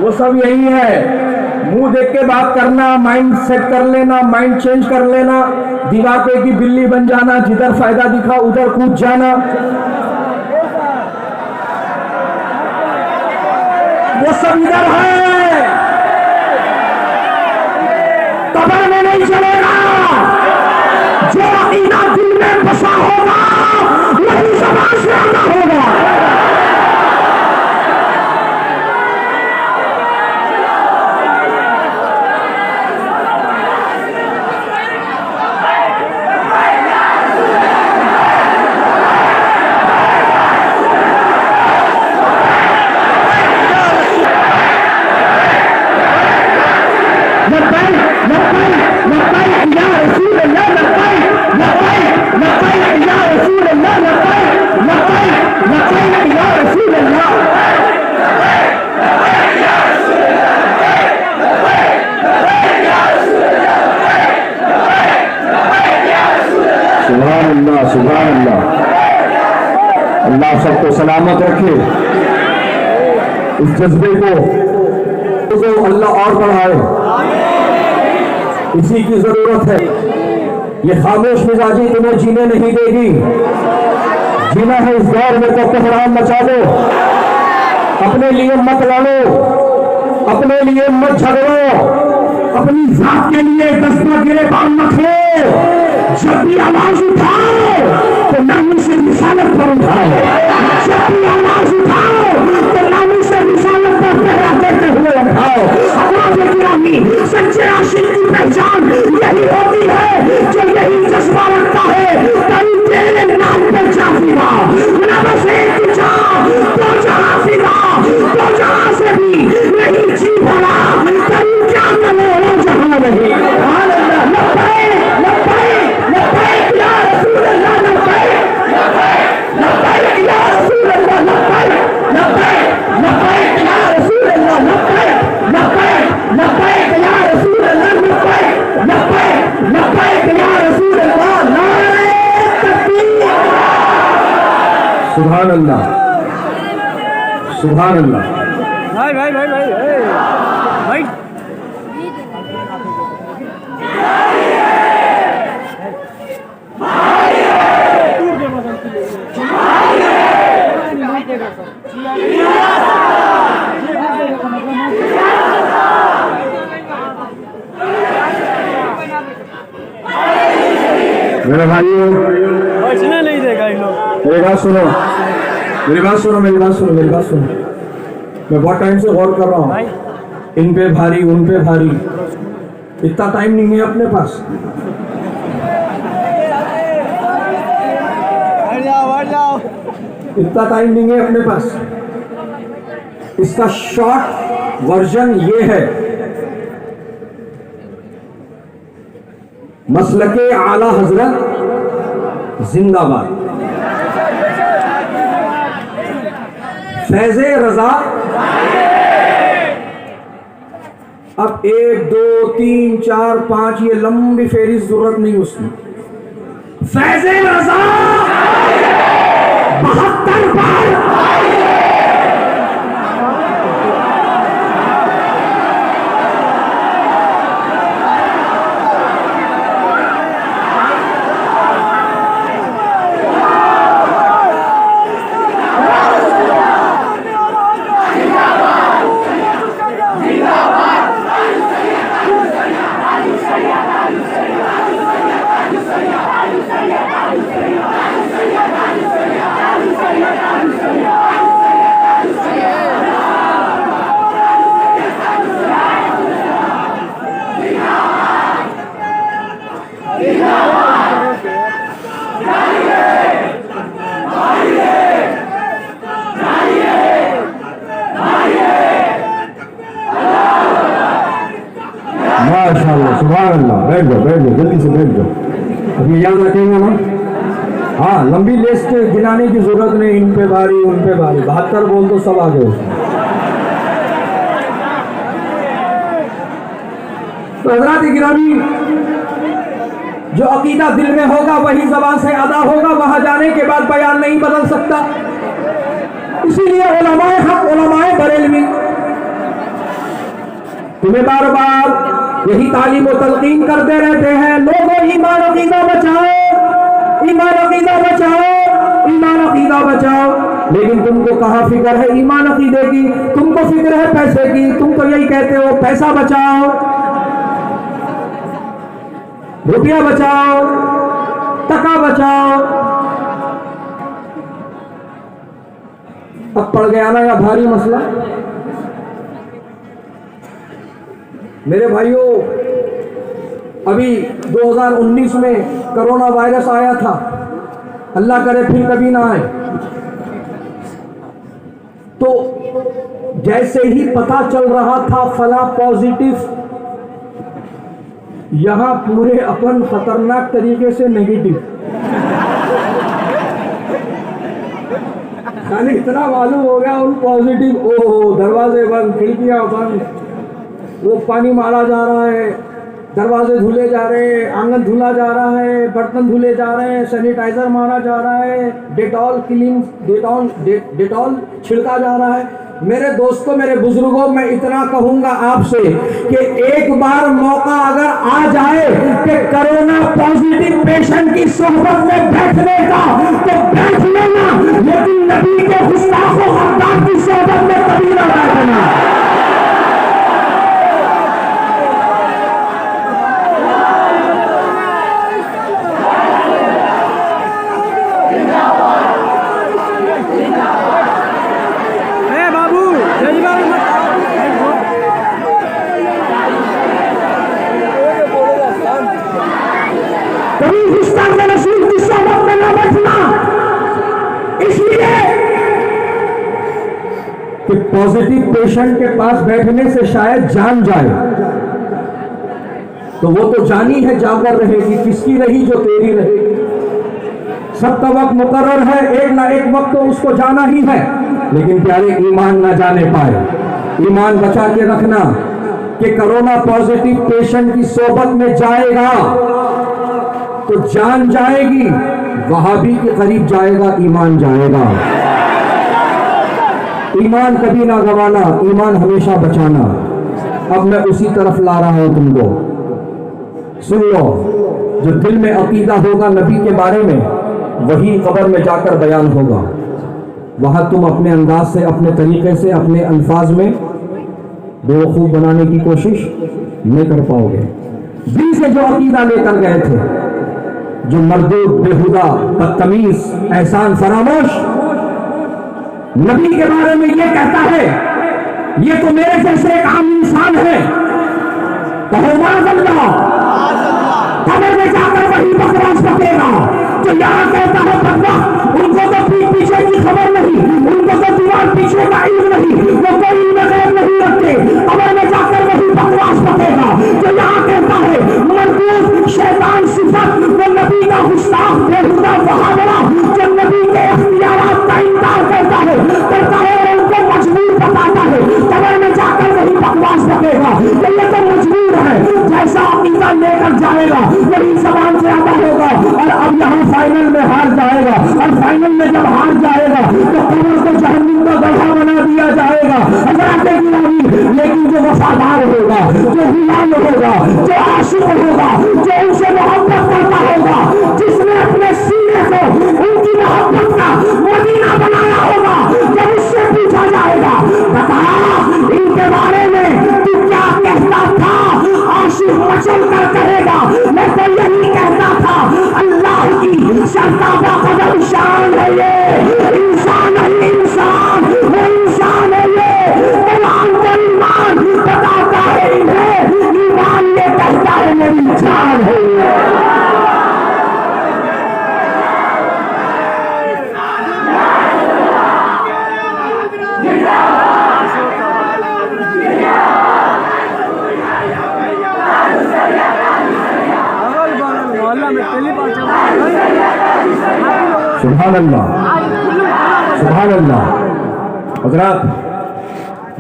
वो सब यही है। मुंह देख के बात करना, माइंड सेट कर लेना, माइंड चेंज कर लेना, दीवार पे की बिल्ली बन जाना, जिधर फायदा दिखा उधर कूद जाना, वो सब इधर है। कब्र में नहीं चलेगा। जो अकीदा दिल में बसा होगा वही ज़बान से अदा होगा। सुभान अल्लाह, अल्लाह सबको सलामत रखे। इस जज्बे को अल्लाह और बढ़ाए, इसी की जरूरत है। ये खामोश मिजाजी तुम्हें जीने नहीं देगी। जीना है इस दौर में तो कोहराम मचा दो। अपने लिए मत लड़ो, अपने लिए मत झगड़ो, अपनी जात के लिए दस्ता गिरेबान मत लो। जब भी आवाज उठाओ तो नामी से रिसालत पर उठाओ। जब भी आवाज उठाओ तो नामी से रिसालत पर पहरा देते हुए उठाओ। अल्लाह गिरामी, सच्चे आशिक की पहचान यही होती है जो यही जज्बा रखता है। कभी तेरे नाम पर जाफिदा न बस एक चाह तो जहां फिदा, तो जहां से भी नहीं जी भरा, कभी क्या करो जहां नहीं। सुभान अल्लाह, सुभान अल्लाह। भाई भाई भाई भाई भाई मेरे भाइयों, बचने नहीं देगा इन लोग। मेरी बात सुनो, मेरी बात सुनो, मेरी बात सुनो, मेरी बात सुनो। मैं बहुत टाइम से गौर कर रहा हूँ, इन पे भारी उन पे भारी। इतना टाइम नहीं है अपने पास। इतना टाइम नहीं है अपने पास। इसका शॉर्ट वर्जन ये है, मसलके आला हजरत जिंदाबाद, फैज़े रजा अब 1 2 3 4 5 ये लंबी फेरिस्त जरूरत नहीं उसकी। फैज़े रज़ा 72 बार माशाअल्लाह, सुभान अल्लाह। बैठ जाओ, जल्दी से बैठ जाओ। अब ये याद रखेंगे ना। हाँ, लंबी लिस्ट गिनाने की जरूरत नहीं, इन पे भारी उन पे भारी, 72 बोल तो सब आ गए। तो हज़रात गिरामी, जो अकीदा दिल में होगा वही ज़बान से अदा होगा, वहां जाने के बाद बयान नहीं बदल सकता। इसीलिए उलमाए हक, उलमाए बरेलवी तुम्हें बार बार यही तालीम और तलकीन करते रहते हैं, लोगों ईमान अकीदा बचाओ, ईमान अकीदा बचाओ, ईमान अकीदा बचाओ। लेकिन तुमको कहाँ फिक्र है ईमान अकीदे की, तुमको फिक्र है पैसे की। तुम तो यही कहते हो पैसा बचाओ, रुपया बचाओ, टका बचाओ। अब पड़ गया ना या भारी मसला। मेरे भाइयों, अभी 2019 में कोरोना वायरस आया था, अल्लाह करे फिर कभी ना आए। तो जैसे ही पता चल रहा था फला पॉजिटिव, यहां पूरे अपन खतरनाक तरीके से नेगेटिव। खाली इतना मालूम हो गया उन पॉजिटिव, ओहो दरवाजे बंद, खिड़कियां बंद, वो पानी मारा जा रहा है, दरवाजे धुले जा रहे हैं, आंगन धुला जा रहा है, बर्तन धुले जा रहे हैं, सैनिटाइजर मारा जा रहा है, डेटॉल छिड़का जा रहा है। मेरे दोस्तों, मेरे बुजुर्गों, मैं इतना कहूंगा आपसे कि एक बार मौका अगर आ जाए कि कोरोना पॉजिटिव पेशेंट की सोहबत में बैठने का, तो बैठ लेना, लेकिन नबी के गुस्ताखों गद्दार की सोहबत में कभी ना बैठना। कभी गुस्ताख रसूल की सोहबत में न बैठना, इसलिए कि पॉजिटिव पेशेंट के पास बैठने से शायद जान जाए, तो वो तो जानी है जाकर रहेगी, किसकी रही जो तेरी रहेगी। सबका वक्त मुकर्रर है, एक ना एक वक्त तो उसको जाना ही है। लेकिन प्यारे, ईमान ना जाने पाए, ईमान बचा के रखना कि कोरोना पॉजिटिव पेशेंट की सोहबत में जाएगा तो जान जाएगी, वहाबी के करीब जाएगा, ईमान जाएगा। ईमान कभी ना गंवाना, ईमान हमेशा बचाना। अब मैं उसी तरफ ला रहा हूं तुमको, सुन लो। जो दिल में अकीदा होगा नबी के बारे में, वही कब्र में जाकर बयान होगा। वहां तुम अपने अंदाज से, अपने तरीके से, अपने अल्फाज में बेवकूफ बनाने की कोशिश नहीं कर पाओगे। दिल से जो अकीदा लेकर गए थे, जो मरदूद, बेहुदा, बदतमीज, एहसान फरामोश नबी के बारे में ये कहता है, ये तो मेरे जैसे एक आम इंसान है, कहो माज़अल्लाह, कब्र में जाकर वही बकवास बकेगा जो यहाँ कहता है बदबख्त। उनको तो पीठ पीछे की खबर नहीं, उनको तो दीवार पीछे का इल्म नहीं, वो कोई इल्म गैब नहीं रखते। कब्र में जाकर वही बकवास बकेगा जो यहाँ कहता है मरदूद, शैतान सिफत, वो नबी का गुस्ताख, बेहुदा, वहाबड़ा, जो नबी के इख्तियारात का इनकार करता है और उनको मजबूर बताता है, कब्र में जाकर वही बकवास बकेगा। ये तो जाएगा वही जबान से अदा होगा। और अब यहाँ फाइनल में हार जाएगा, और फाइनल में जब हार जाएगा तो कब्र को जहन्नम का गड्ढा बना दिया जाएगा। हज़रात गिरामी, लेकिन जो वफादार होगा, जो गुलाम होगा, जो आशिक होगा, जो उनसे मोहब्बत करता होगा, जिसने अपने सीने को उनकी मोहब्बत का मदीना बनाया होगा, जब उससे पूछा जाएगा बता इनके बारे में तू क्या कहता था, आशिक मचल कर कहेगा मैं तो यही कहता था अल्लाह की शर्ताबा कदम शान है ये, इंसान है इंसान, वो इंसान है ये। कुरान का ईमान बताता है इन्हें, ईमान ये कहता है मेरी जान है ये। मोहल्ला में पहली बार सुभान अल्लाह, सुभान अल्लाह। हज़रात,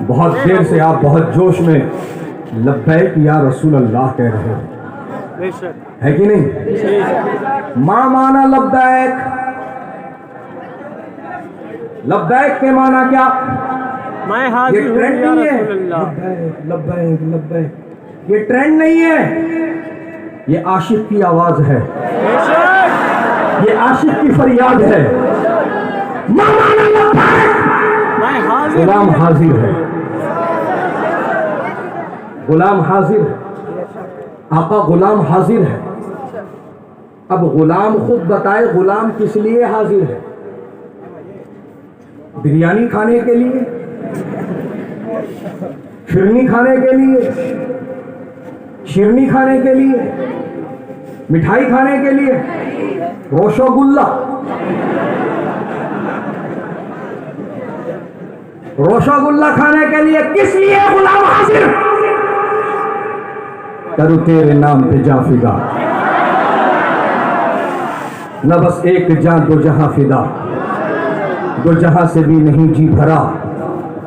बहुत देर से आप बहुत जोश में लब्बैक या रसूल अल्लाह कह रहे हो, है कि नहीं? माँ माना लब्बैक, लब्बैक के माना क्या? मैं ये हाजिर हूँ ट्रेंड या नहीं है, रसूलल्लाह। लब्बैक लब्बैक लब्बैक, ये ट्रेंड नहीं है, ये आशिक की आवाज है, ये आशिक की फरियाद है। माँ माना लब्बैक, मैं हाजिर गुलाम हूँ। हाजिर है, गुलाम हाजिर है, आका गुलाम हाजिर है। अब गुलाम खुद बताए गुलाम किस लिए हाजिर है? बिरयानी खाने के लिए, शिरनी खाने के लिए, शिरनी खाने के लिए, मिठाई खाने के लिए, रोशोगुल्ला, रोशोगुल्ला खाने के लिए किस लिए गुलाम हाजिर? करूँ तेरे नाम पे जा फिदा, न बस एक जान दो जहां फिदा, दो जहां से भी नहीं जी भरा,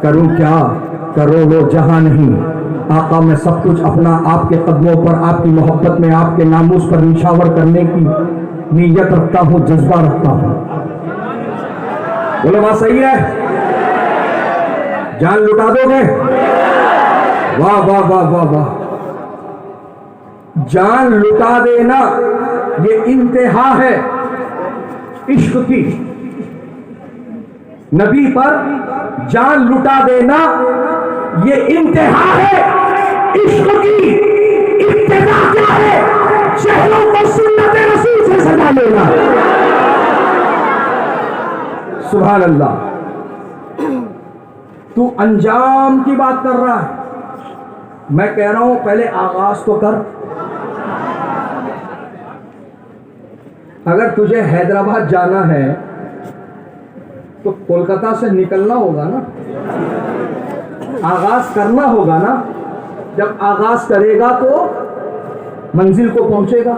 करूं क्या करोड़ों जहां नहीं। आका मैं सब कुछ अपना आपके कदमों पर, आपकी मोहब्बत में, आपके नामूस पर निछावर करने की नीयत रखता हूं, जज्बा रखता हूं। बोलो बात सही है? जान लुटा दोगे? वाह वाह वाह वाह वाह। जान लुटा देना ये इंतहा है इश्क की, नबी पर जान लुटा देना ये इंतहा है इश्क की। इब्तिदा क्या है? शहरों को सुन्नत रसूल से सजा लेना। सुभान अल्लाह। तू अंजाम की बात कर रहा है, मैं कह रहा हूं पहले आगाज तो कर। अगर तुझे हैदराबाद जाना है तो कोलकाता से निकलना होगा ना, आगाज करना होगा ना। जब आगाज करेगा तो मंजिल को पहुंचेगा।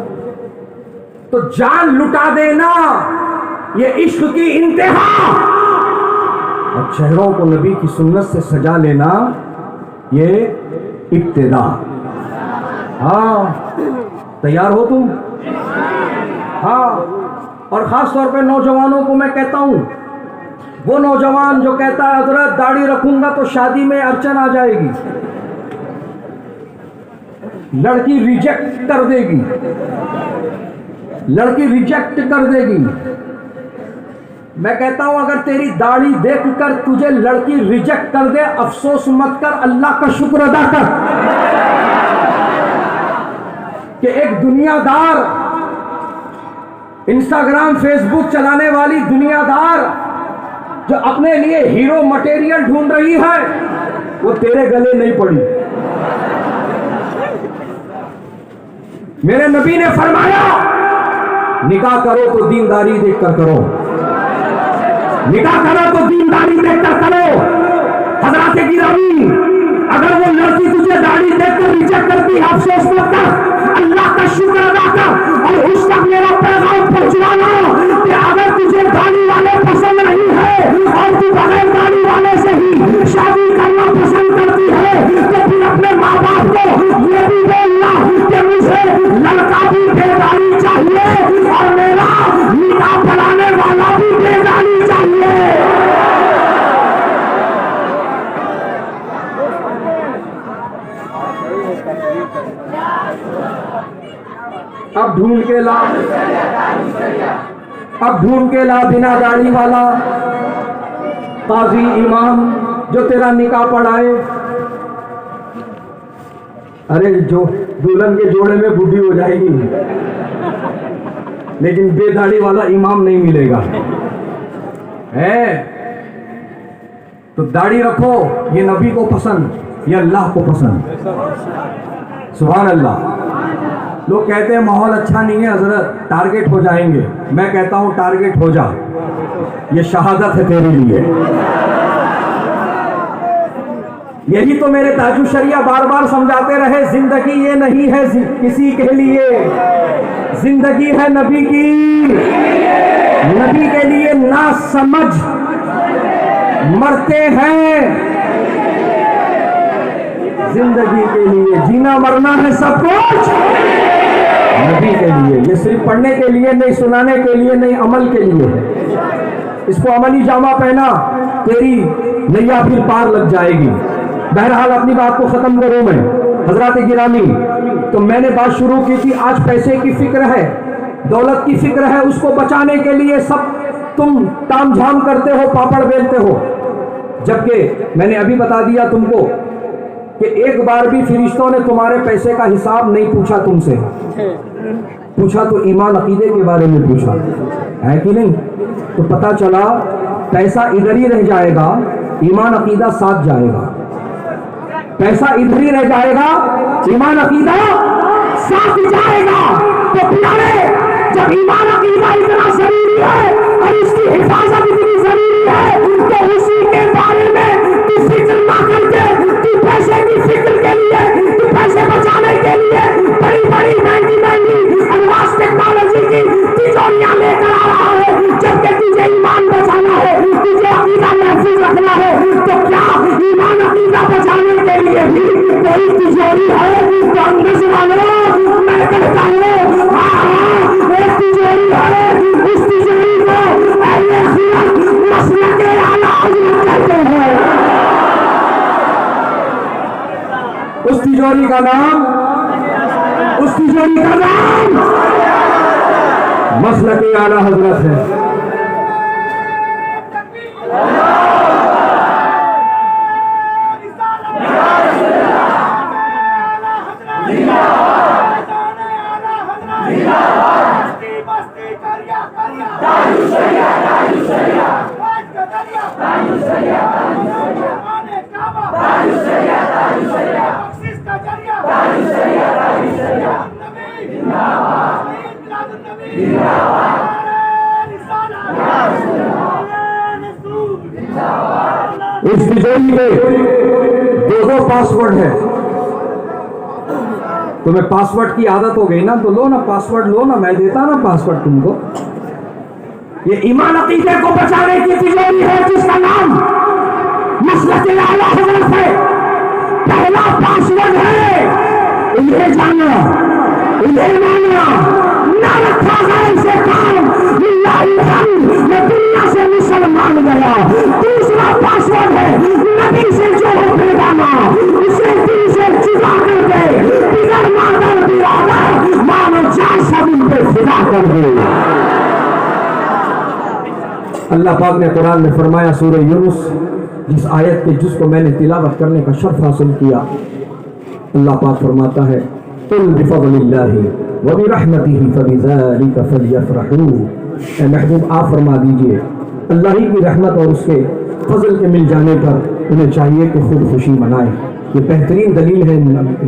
तो जान लुटा देना ये इश्क की इंतहा, और चेहरों को नबी की सुन्नत से सजा लेना ये इब्तिदा। हाँ, तैयार हो तुम? हाँ, और खास तौर पे नौजवानों को मैं कहता हूं, वो नौजवान जो कहता है हजरत दाढ़ी रखूंगा तो शादी में अड़चन आ जाएगी, लड़की रिजेक्ट कर देगी, लड़की रिजेक्ट कर देगी। मैं कहता हूं अगर तेरी दाढ़ी देखकर तुझे लड़की रिजेक्ट कर दे, अफसोस मत कर, अल्लाह का शुक्र अदा कर कि एक दुनियादार, इंस्टाग्राम फेसबुक चलाने वाली दुनियादार जो अपने लिए हीरो मटेरियल ढूंढ रही है, वो तेरे गले नहीं पड़ी। मेरे नबी ने फरमाया निकाह करो तो दीनदारी देखकर करो, निकाह करो तो दीनदारी देखकर करो। हज़रात गिरामी, अगर वो लड़की तुझे दाढ़ी देखकर रिजेक्ट करती है, अफसोस मत कर, अल्लाह का शुक्र अदा कर। और उस तक मेरा पैगाम पहुंचवाना कि अगर तुझे दाढ़ी वाले पसंद नहीं है और तू बगैर दाढ़ी वाले से ही शादी करना पसंद करती है, तो फिर अपने माँ बाप को ये भी बोलना कि मुझे लड़का ढूंढ के ला, अब ढूंढ के ला बिना दाढ़ी वाला काजी इमाम जो तेरा निकाह पढ़ाए। अरे जो दुल्हन के जोड़े में बूढ़ी हो जाएगी, लेकिन बेदाढ़ी वाला इमाम नहीं मिलेगा है। तो दाढ़ी रखो, ये नबी को पसंद, ये अल्लाह को पसंद। सुभान अल्लाह। लोग कहते हैं माहौल अच्छा नहीं है हजरत, टारगेट हो जाएंगे। मैं कहता हूं टारगेट हो जा, ये शहादत है तेरे लिए। यही तो मेरे ताजु शरिया बार बार समझाते रहे, जिंदगी ये नहीं है किसी के लिए, जिंदगी है नबी की, नबी के लिए ना समझ मरते हैं, जिंदगी के लिए जीना मरना है सब कुछ नबी के लिए। ये सिर्फ पढ़ने के लिए नहीं, सुनाने के लिए नहीं, अमल के लिए है। इसको अमली जामा पहना, तेरी नैया फिर पार लग जाएगी। बहरहाल अपनी बात को खत्म करूं मैं हजरात गिरामी। तो मैंने बात शुरू की थी, आज पैसे की फिक्र है, दौलत की फिक्र है, उसको बचाने के लिए सब तुम ताम झाम करते हो, पापड़ बेलते हो। जबकि मैंने अभी बता दिया तुमको कि एक बार भी फरिश्तों ने तुम्हारे पैसे का हिसाब नहीं पूछा तुमसे। पूछा तो ईमान अकीदे के बारे में पूछा है कि नहीं। तो पता चला पैसा इधर ही रह जाएगा, ईमान अकीदा साथ जाएगा। पैसा इधर ही रह जाएगा, ईमान अकीदा साथ जाएगा। तो प्यारे, जब ईमान अकीदा इतना जरूरी है और इसकी हिफाजत इतनी जरूरी है, तो उसी के बारे में तू फिक्र ना करके, तू पैसे की फिक्र के लिए, तू पैसे बचाने के लिए बड़ी बड़ी महंगी महंगी एडवांस टेक्नोलॉजी की तिजोरियां लेकर आ रहा है। जबकि तुझे ईमान बचाना है, तुझे अकीदा महफूज रखना है, तो क्या ईमान अकीदा बचाने के लिए भी कोई तिजोरी है? तो अंग्रेज वालों, मैं कहता हूँ हाँ, एक तिजोरी है। उस तिजोरी को अहले खिलाफ मसलक आला हज़रत कहते हैं। उस तिजोरी का नाम, उस तिजोरी का नाम मसलक आला हज़रत है। इस तिजोरी में दो पासवर्ड है। तुम्हें पासवर्ड की आदत हो गई ना, तो लो ना पासवर्ड, लो ना, मैं देता ना पासवर्ड तुमको। ये ईमान अकीदे को बचाने की तिजोरी है जिसका नाम मसलक आला हज़रत है। पहला पासवर्ड है इन्हें जाना, इन्हें मानना, ना रखा गैर से काम, मैं दुनिया से मुसलमान गया। दूसरा पासवर्ड है नबी से जो हो बेगाना, उसे दिल से जुदा कर दे, बिगर मादर बिरादर मानो जान सब उन पे फिदा कर दे। अल्लाह पाक ने कुरान में फरमाया, सूरह यूनुस जिस आयत के जिसको मैंने तिलावत करने का शर्फ हासिल किया, अल्लाह पाक फरमाता है, कुल बिफज़लिल्लाहि व बिरहमतिही फबिज़ालिका फलयफ़रहू। ए महबूब आप फरमा दीजिए, अल्लाह ही की रहमत और उसके फजल के मिल जाने पर उन्हें चाहिए कि खुद खुशी मनाएं। ये बेहतरीन दलील है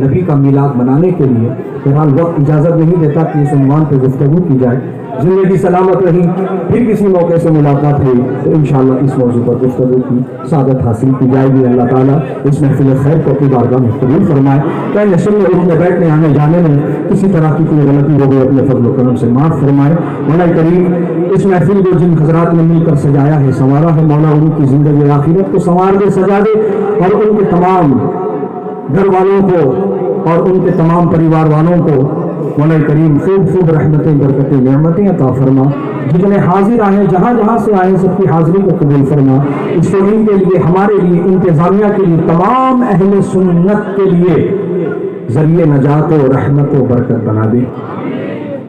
नबी का मिलाद मनाने के लिए। फिलहाल वक्त इजाज़त नहीं देता कि इस उन्वान पर गुफ्तगू की जाए। जिंदगी सलामत रही, फिर किसी मौके से मुलाकात हुई तो इंशाअल्लाह इस मौजू पर गुफ्तगू की सादत हासिल की जाएगी। अल्लाह ताला इस महफिल खैर को अपनी बारगाह में कबूल फरमाए। कहने सुनने उठने बैठने आने जाने में किसी तरह की कोई गलती हो गई अपने फजल करम से माफ़ फरमाए। मौला करीम इस महफिल को जिन हजरात ने मिलकर सजाया है, संवारा है, मौला उनकी ज़िंदगी आखिरत को संवार दे, सजा दे, और उनके तमाम घर वालों को और उनके तमाम परिवार वालों को मौला करीम खूब रहमतें, बरकतें, नेमतें अता फरमा। जितने हाजिर आए, जहाँ जहाँ से आए, सबकी हाजिरी को कबूल फरमा। इस शोरीन के लिए, हमारे लिए, इंतज़ामिया के लिए, तमाम अहले सुन्नत के लिए ज़रिए नजात व रहमत व बरकत बना दे।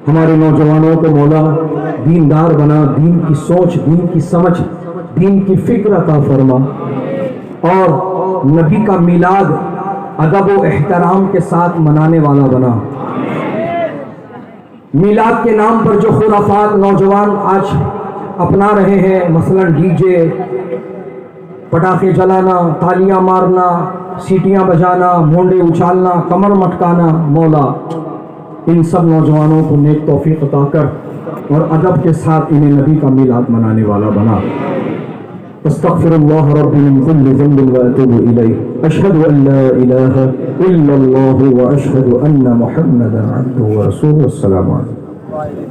हमारे नौजवानों को मौला दीनदार बना, दीन की सोच, दीन की समझ, दीन की फिक्र अता फरमा और नबी का मिलाद अदब व एहतराम के साथ मनाने वाला बना। मिलाद के नाम पर जो खुराफात नौजवान आज अपना रहे हैं, मसलन डीजे, पटाखे जलाना, तालियां मारना, सीटियां बजाना, मोंडे उछालना, कमर मटकाना, मौला इन सब नौजवानों को नेक तौफीक अता कर और अदब के साथ इन्हें नबी का मिलाद मनाने वाला बना। अस्तगफिरुल्लाह रब्बी मिन कुल्लि ज़ंबिन व अतूबु इलैह। अशहदु अन ला इलाहा इल्लल्लाह व अशहदु अन्ना मुहम्मदन अब्दुहु व रसूलुहु। अस्सलामु अलैकुम।